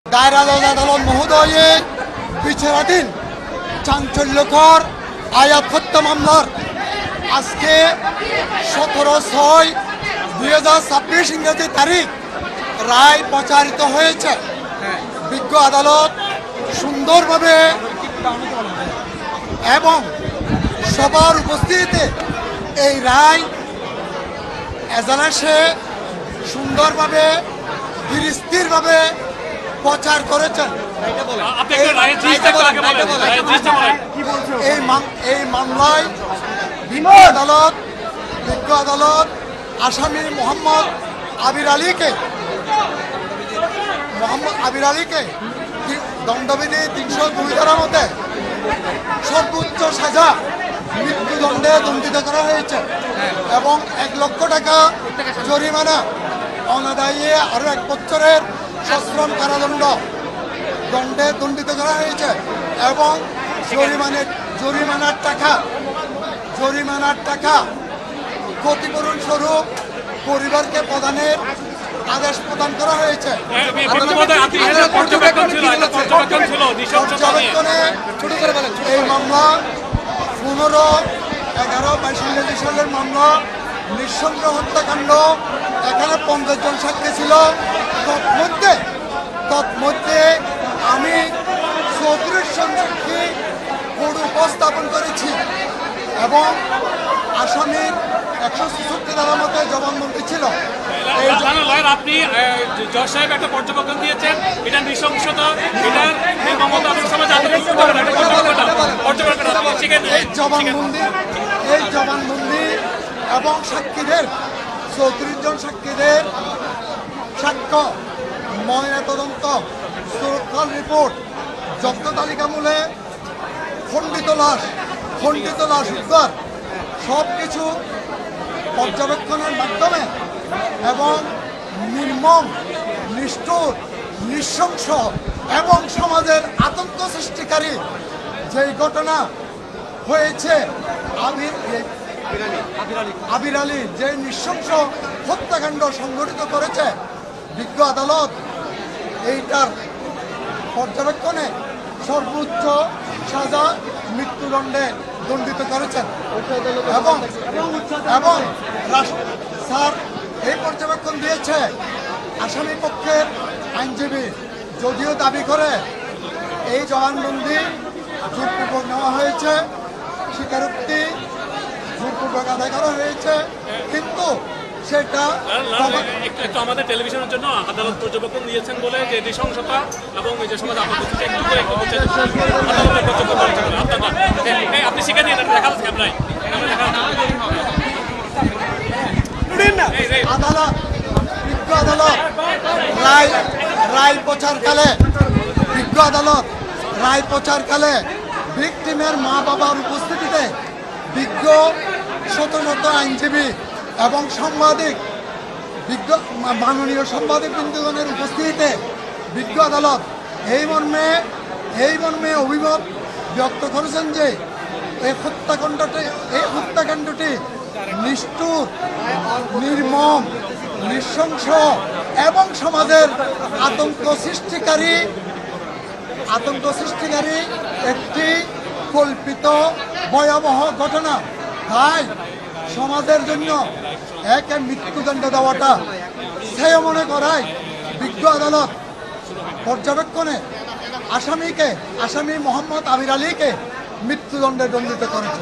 দায়রা জজ আদালত মহোদয়ে বিচারাধীন চাঞ্চল্যকর আয়াত হত্যা মামলার আজকে 17/6/2026 ইংরেজি তারিখ রায় প্রচারিত হয়েছে। বিজ্ঞ আদালত সুন্দরভাবে এবং সবার উপস্থিতিতে এই রায় এজলাসে সুন্দরভাবে ধীরস্থিরভাবে প্রচার করেছেন। এই মামলায় বিজ্ঞ আদালত আসামি মোহাম্মদ আবির আলীকে দণ্ডবিধি 302 ধারার মধ্যে সর্বোচ্চ সাজা মৃত্যুদণ্ডে দণ্ডিত করা হয়েছে এবং 1 লক্ষ টাকা জরিমানা অনাদায়ী আরও 1 বছরের সশ্রম কারাদণ্ড দণ্ডে দণ্ডিত করা হয়েছে এবং জরিমানার টাকা ক্ষতিপূরণ স্বরূপ পরিবারকে প্রদানের আদেশ প্রদান করা হয়েছে। এই মামলা 15/11/22 সালের মামলা নৃশংস হত্যাকাণ্ড। এখানে 50 জন সাক্ষী ছিল। তৎমধ্যে আমি 34 জন সাক্ষী কোর্ট উপস্থাপন করেছি এবং আসামির 166 ধারার মধ্যে জবানবন্দি ছিল। আপনি জজ সাহেব একটা পর্যবেক্ষণ দিয়েছেন, এটা নৃশংসতা, এই জবানবন্দি এবং সাক্ষীদের 34 জন সাক্ষীদের সাক্ষ্য, ময়নাতদন্ত, সুরক্ষার রিপোর্ট, জব্দ তালিকামূলে খণ্ডিত লাশ উদ্ধার সব কিছু পর্যবেক্ষণের মাধ্যমে এবং নির্মম, নিষ্ঠুর, নৃশংস এবং সমাজের আতঙ্ক সৃষ্টিকারী যেই ঘটনা হয়েছে আবির আলী যে নৃশংস হত্যাকাণ্ড সংঘটিত করেছে, বিজ্ঞ আদালত এইটার পর্যবেক্ষণে সর্বোচ্চ সাজা মৃত্যুদণ্ডে দণ্ডিত করেছেন এবং স্যার এই পর্যবেক্ষণ দিয়েছে আসামি পক্ষের আইনজীবী, যদিও দাবি করে এই জবানবন্দি জোরপূর্বক নেওয়া হয়েছে, স্বীকারোক্তি জোরপূর্বক আদায় করা হয়েছে, কিন্তু সেটা আমাদের টেলিভিশনের জন্য আদালত পর্যবেক্ষণ দিয়েছেন বলে যে নৃশংসতা এবং এই যে সমাজ আপনি শিখে নিয়ে দেখা যাচ্ছে বিজ্ঞ আদালত রায় প্রচারকালে ভিকটিমের মা বাবার উপস্থিতিতে বিজ্ঞ শত আইনজীবী এবং মাননীয় সাংবাদিক বৃন্দগণের উপস্থিতিতে বিজ্ঞ আদালত এই মর্মে অভিমত ব্যক্ত করেছেন যে এই হত্যাকাণ্ডটি নিষ্ঠুর, নির্মম, নৃশংস এবং সমাজের আতঙ্ক সৃষ্টিকারী একটি কল্পিত ভয়াবহ ঘটনা। তাই সমাজের জন্য একে মৃত্যুদণ্ড দেওয়াটা শ্রেয় মনে করায় বিজ্ঞ আদালত পর্যবেক্ষণে আসামি মোহাম্মদ আবির আলীকে মৃত্যুদণ্ডে দণ্ডিত করেছে।